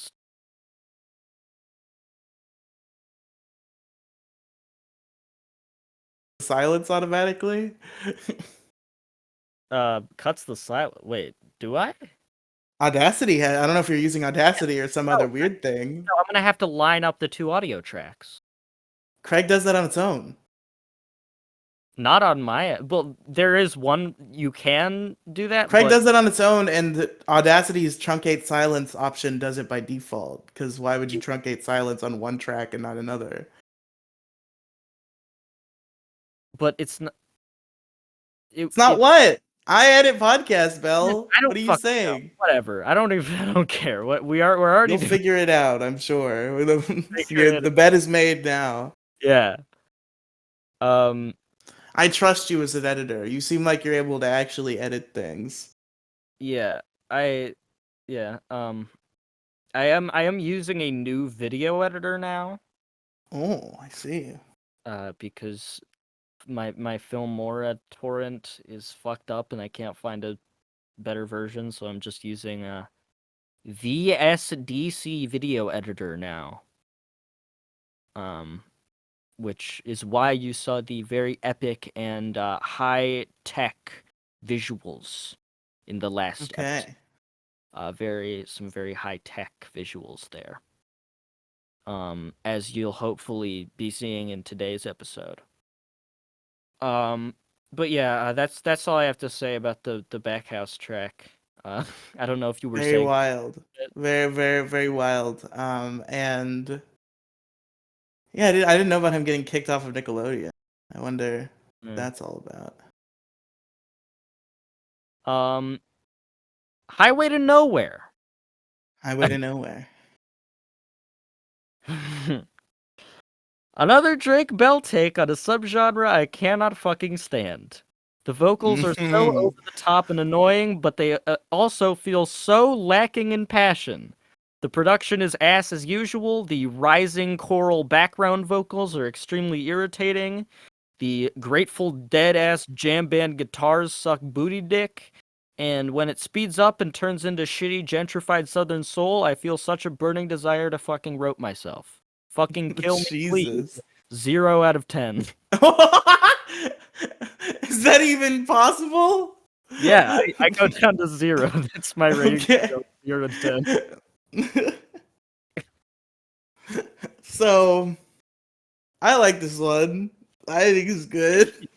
silence automatically. cuts the silent. Wait, do I? Audacity. I don't know if you're using Audacity or some No, other weird thing. no, I'm gonna have to line up the two audio tracks. Craig does that on its own. Not on my well, there is one you can do that, Craig but does it on its own, and Audacity's truncate silence option does it by default. Because why would you truncate silence on one track and not another? it's not It's not it what I edit podcast, Belle. I What don't are you fucking know. saying? Whatever. I don't even I don't care. What we're already You'll doing figure it out, I'm sure. figure it. The bet is made now. Yeah. Um I trust you as an editor. You seem like you're able to actually edit things. yeah. I yeah. I am using a new video editor now. Oh, I see. Because my Filmora torrent is fucked up and I can't find a better version, so I'm just using VSDC video editor now. Which is why you saw the very epic and high tech visuals in the last episode. Okay. Some very high tech visuals there. As you'll hopefully be seeing in today's episode. But yeah, that's all I have to say about the Backhouse track. I don't know if you were Very saying wild. it. Very, very, very wild. And yeah, I didn't know about him getting kicked off of Nickelodeon. I wonder what Mm. that's all about. Um, Highway to Nowhere. Highway to Nowhere. Another Drake Bell take on a subgenre I cannot fucking stand. The vocals are so Mhm. over the top and annoying, but they also feel so lacking in passion. The production is ass as usual. The rising choral background vocals are extremely irritating. The Grateful Dead ass jam band guitars suck booty dick. And when it speeds up and turns into shitty gentrified Southern soul, I feel such a burning desire to fucking rope myself. Fucking kill me, please. Jesus. 0 out of 10. Is that even possible? Yeah, I go down to 0. That's my rating Okay. scale, 0 to 10. So I like this one. I think it's good.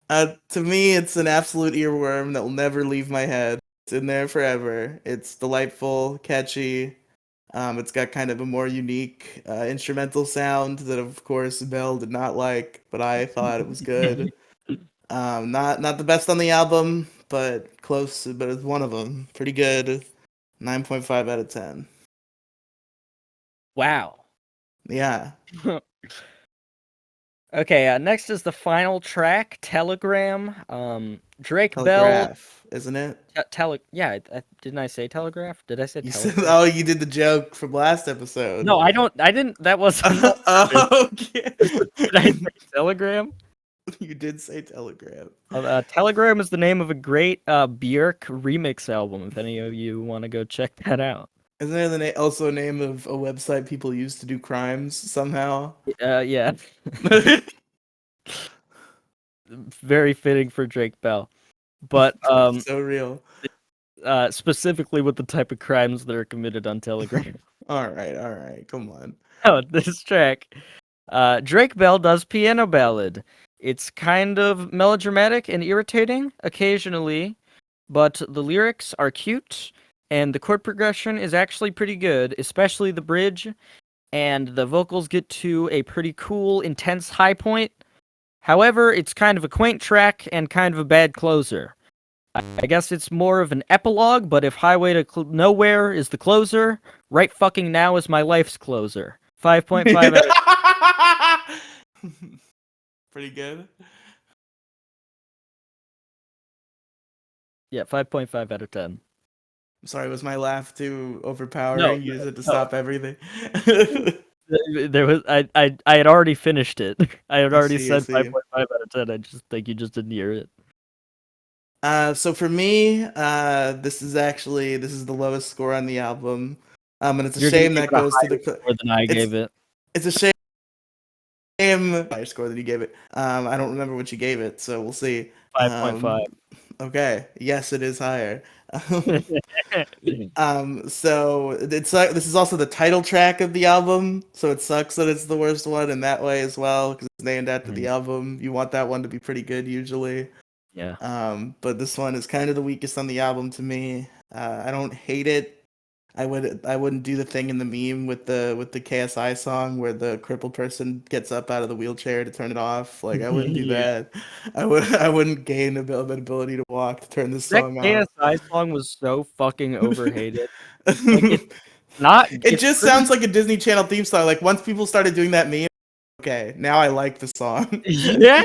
Uh, to me, it's an absolute earworm that will never leave my head. It's in there forever. It's delightful, catchy. It's got kind of a more unique instrumental sound that, of course, Belle did not like, but I thought it was good. Not the best on the album, but close. But it's one of them. Pretty good. 9.5 out of 10. Wow. Yeah. Okay, next is the final track, Telegram. Drake Bell. Telegraph, isn't it? Yeah, didn't I say Telegraph? Did I say You said, Telegram? oh, you did the joke from last episode. No, I didn't. That wasn't on purpose. Okay. Did I say Telegram? You did say Telegram. Telegram is the name of a great Björk remix album. If any of you want to go check that out. Isn't there also a name of a website people use to do crimes somehow? Yeah, very fitting for Drake Bell. But So real. specifically with the type of crimes that are committed on Telegram. All right. Come on. Oh, this track. Drake Bell does piano ballad. It's kind of melodramatic and irritating occasionally, but the lyrics are cute, and the chord progression is actually pretty good, especially the bridge, and the vocals get to a pretty cool, intense high point. However, it's kind of a quaint track and kind of a bad closer. I guess it's more of an epilogue, but if Highway to Nowhere is the closer, Right Fucking Now is my life's closer. 5.5 out of Pretty good. Yeah, 5.5 out of 10. I'm sorry, was my laugh too No, overpowering? You just had to no. stop everything. There was I had already finished it. I had I already see, I said see. 5.5 out of 10. I just think you just didn't hear it. So for me, this is the lowest score on the album. And it's a You're giving shame it that a goes to higher the score than I it's gave it. it's a shame higher score that you gave it. I don't remember what you gave it, so we'll see. 5.5. Okay, yes, it is higher. So it's like this is also the title track of the album, so it sucks that it's the worst one in that way as well because it's named after the album. You want that one to be pretty good usually. Yeah. But this one is kind of the weakest on the album to me. I don't hate it. I wouldn't do the thing in the meme with the KSI song where the crippled person gets up out of the wheelchair to turn it off. Like I wouldn't do Yeah. that. I wouldn't gain an ability to walk to turn this That song off. KSI song was so fucking overhated. Like not It it's just pretty sounds like a Disney Channel theme song. Like once people started doing that meme, okay, now I like the song. yeah.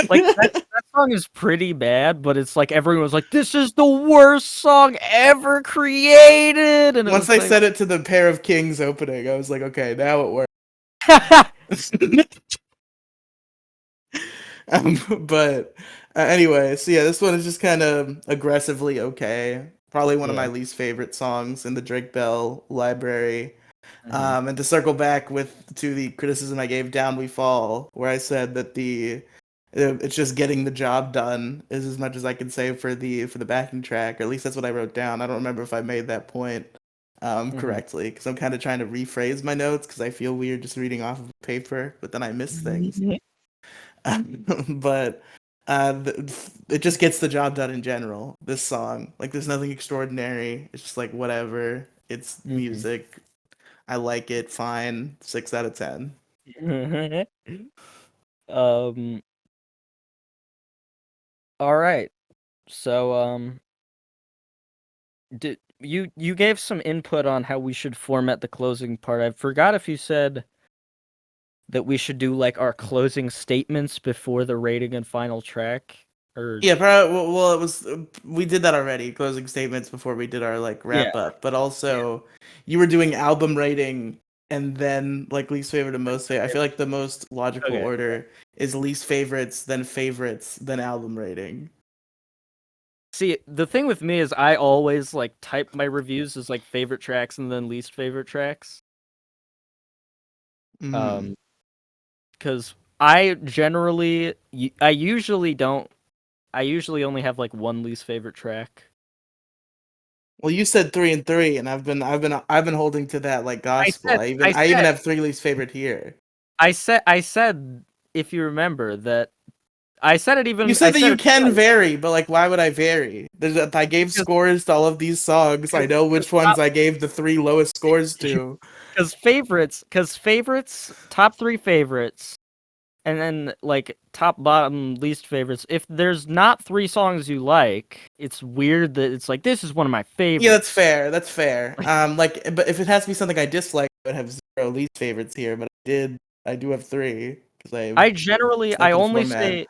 Like that song is pretty bad, but it's like everyone was like, "This is the worst song ever created," and it Once was I like, said it to the Pair of Kings opening, I was like, okay, now it works. But anyway, so yeah, this one is just kind of aggressively okay. Probably one of my Yeah. least favorite songs in the Drake Bell library. Hmm. And to circle back to the criticism I gave Down We Fall, where I said that it's just getting the job done is as much as I can say for the backing track, or at least that's what I wrote down. I don't remember if I made that point Hmm. correctly, because I'm kind of trying to rephrase my notes because I feel weird just reading off of paper, but then I miss things. But it just gets the job done in general. This song, like, there's nothing extraordinary. It's just like whatever. It's Hmm. music. I like it. Fine. 6 out of 10. um. All right. So did you gave some input on how we should format the closing part? I forgot if you said that we should do like our closing statements before the rating and final track, or Yeah, probably. Well, it was we did that already. Closing statements before we did our like yeah, wrap up. But yeah. also, you were doing album rating and then like least favorite and most favorite. I feel like the most logical Okay. order is least favorites, then album rating. See, the thing with me is I always like type my reviews as like favorite tracks and then least favorite tracks. Hmm. Um, because I generally, I usually don't. I usually only have like one least favorite track. Well, you said 3 and 3, and I've been holding to that like I gospel. said, I even I I even said, have three least favorite here. I said, if you remember that, I said it You even. I said that said you it can twice. vary, but like, why would I vary? I gave Because scores to all of these songs. I know which ones top, I gave the three lowest scores to. because favorites, top three favorites, and then like top bottom least favorites. If there's not three songs you like, it's weird that it's like this is one of my Yeah, that's favorites. fair. That's fair. Like, but if it has to be something I dislike, I would have zero least favorites here. But I do have three because I I generally, like the format.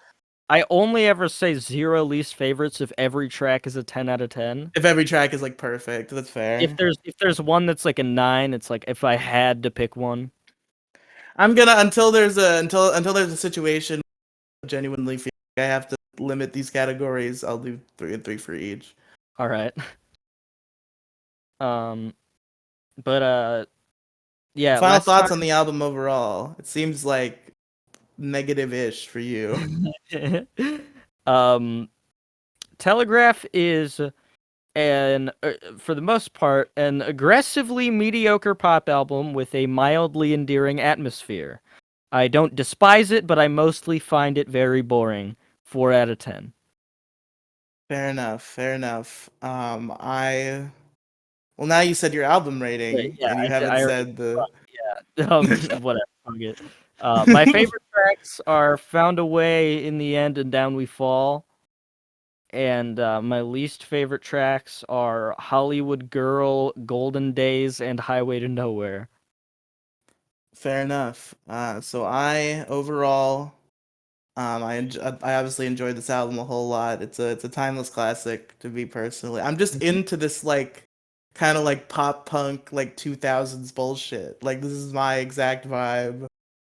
I only ever say zero least favorites if every track is a 10 out of 10. If every track is like perfect, that's fair. If there's one that's like a 9, it's like if I had to pick one. I'm gonna until there's a situation where I genuinely feel like I have to limit these categories. I'll do 3 and 3 for each. All right. Um, but yeah, Final last time. thoughts on the album overall. It seems like negative-ish for you. um, Telegraph is an for the most part an aggressively mediocre pop album with a mildly endearing atmosphere. I don't despise it, but I mostly find it very boring. 4 out of 10. Fair enough. Fair enough. Well, now you said your album Wait, rating, yeah, and you I haven't already said the. yeah. Whatever. Fuck it. My favorite tracks are "Found a Way," "In the End," and "Down We Fall." And my least favorite tracks are "Hollywood Girl," "Golden Days," and "Highway to Nowhere." Fair enough. So I overall, I obviously enjoyed this album a whole lot. It's a timeless classic to me personally. I'm just Mhm. into this like kind of like pop punk like 2000s bullshit. Like this is my exact vibe.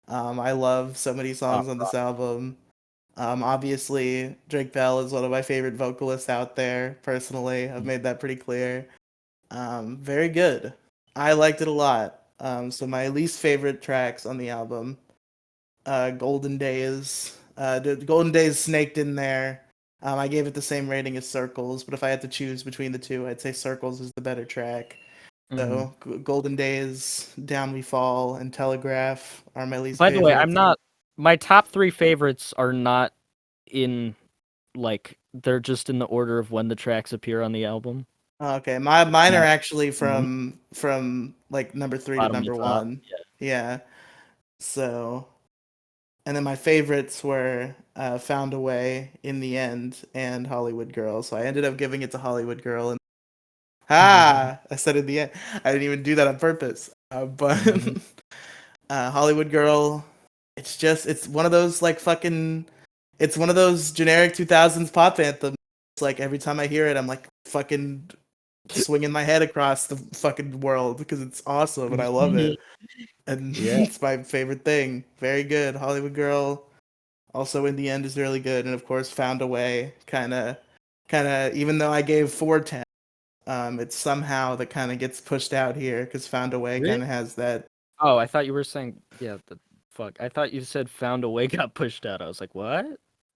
I love so many Uh, songs on this album. Obviously, Drake Bell is one of my favorite vocalists out there, personally. I've made that pretty clear. Very good. I liked it a lot. So my least favorite tracks on the album, Golden Days. The Golden Days snaked in there. I gave it the same rating as Circles, but if I had to choose between the two, I'd say Circles is the better track. mhm. So Golden Days, Down We Fall, and Telegraph are my least By the way, I'm favorites. not. My top three favorites are not in like they're just in the order of when the tracks appear on the album. Okay, mine are Not actually from from like number three to bottom to number top. one. Yeah. Yeah. So, and then my favorites were Found a Way, In the End, and Hollywood Girl. So I ended up giving it to Hollywood Girl. And I said in the end. I didn't even do that on purpose. But Mhm. Hollywood Girl, it's one of those like fucking, it's one of those generic 2000s pop anthems. Like every time I hear it, I'm like fucking swinging my head across the fucking world because it's awesome and I love it. And Yeah. it's my favorite thing. Very good. Hollywood Girl, also in the end, is really good. And of course, Found a Way, kind of, even though I gave 4 10, It's somehow that kind of gets pushed out here because Found a Way Really? kind of has that. Oh, I thought you were saying yeah. The fuck. I thought you said Found a Way got pushed out. I was like, what?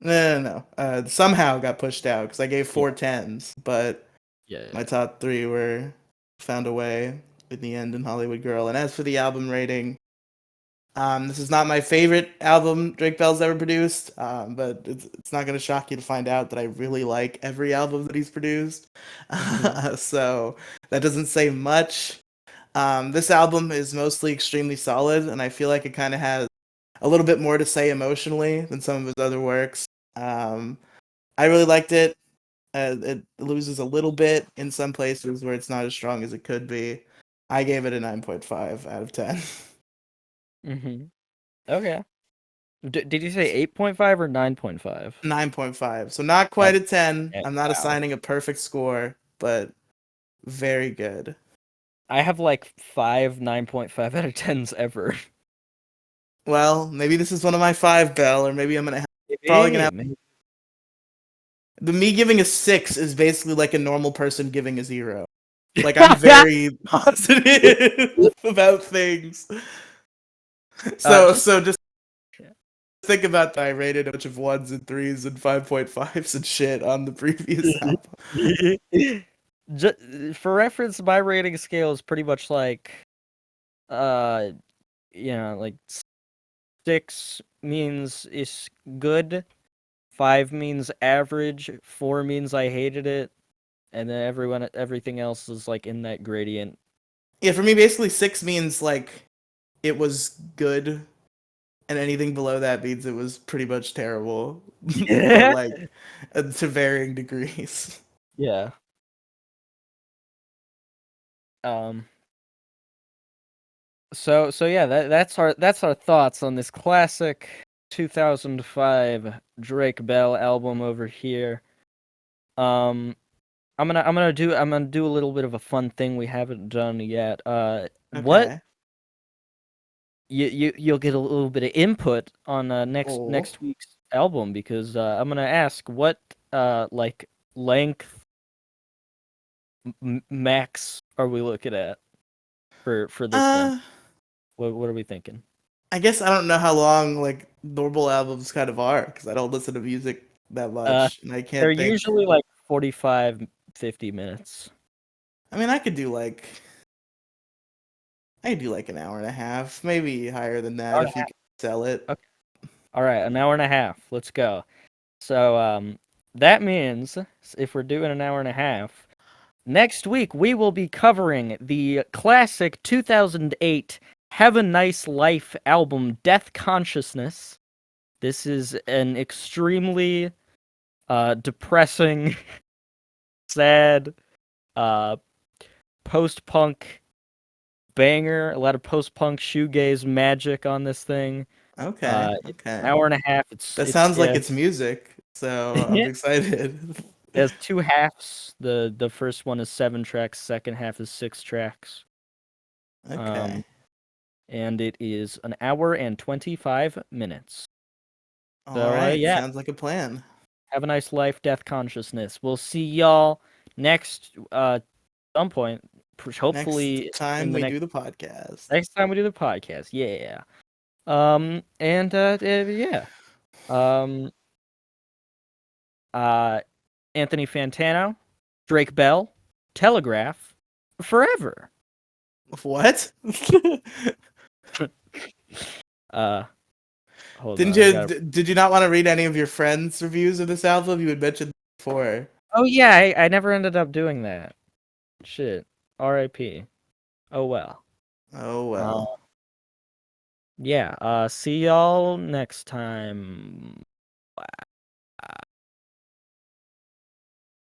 No, no, no. Somehow got pushed out because I gave Yeah. four tens, but Yeah. my top three were Found a Way in the end and Hollywood Girl. And as for the album rating, this is not my favorite album Drake Bell's ever produced, but it's not going to shock you to find out that I really like every album that he's produced. Mm-hmm. So that doesn't say much. This album is mostly extremely solid, and I feel like it kind of has a little bit more to say emotionally than some of his other works. Um, I really liked it. It loses a little bit in some places where it's not as strong as it could be. I gave it a 9.5 out of 10. Mm-hmm. Okay. Did you say 8.5 or 9.5? 9.5. So not quite a 10. Okay. I'm not Wow. assigning a perfect score, but very good. I have like 5 9.5 out of 10s ever. Well, maybe this is one of my five, Bell, or maybe I'm gonna probably gonna Maybe. have the me giving a six is basically like a normal person giving a zero. Like I'm very positive about things. So Just so just think about that. I rated a bunch of ones and threes and 5.5s and shit on the previous album. for reference, my rating scale is pretty much like, uh, like 6 means it's good, 5 means average, 4 means I hated it, and then everything else is like in that gradient. Yeah, for me basically six means like it was good and anything below that means it was pretty much terrible, but Yeah. like to varying degrees. Yeah. Um. So yeah, that's our thoughts on this classic 2005 Drake Bell album over here. Um, I'm gonna do a little bit of a fun thing we haven't done yet. What Okay. you'll get a little bit of input on Oh. next week's album because I'm gonna ask what like length max are we looking at for this one? Uh, What are we thinking? I guess I don't know how long like normal albums kind of are because I don't listen to music that Uh, much, and I they're can't think. usually like 45, 50 minutes. I mean, I could do like an hour and a half, maybe higher than that Hour and if a you half. can sell it. Okay. All right, an hour and a half. Let's go. So that means if we're doing an hour and a half, next week we will be covering the classic 2008 Have a Nice Life album Death Consciousness. This is an extremely depressing, sad, uh post-punk banger, a lot of post-punk shoegaze magic on this thing. Okay, It's an okay. hour and a half. It's That it's sounds like yeah, it's music, so I'm excited. it has two halves. The first one is 7 tracks, second half is 6 tracks. Um, Okay. and it is an hour and 25 minutes. All So right. yeah, Sounds like a plan. have a nice life, Death Consciousness. We'll see y'all next some point, Next hopefully time in the we do the podcast. next time we do the podcast. Yeah. And yeah. Um uh Anthony Fantano, Drake Bell, Telegraph, forever. What? uh Hold Didn't on, I you? got to Did you not want to read any of your friends' reviews of this album? You had mentioned before. Oh yeah, I never ended up doing that. Shit. R.I.P. Oh well. Oh Uh well. yeah, see y'all next time.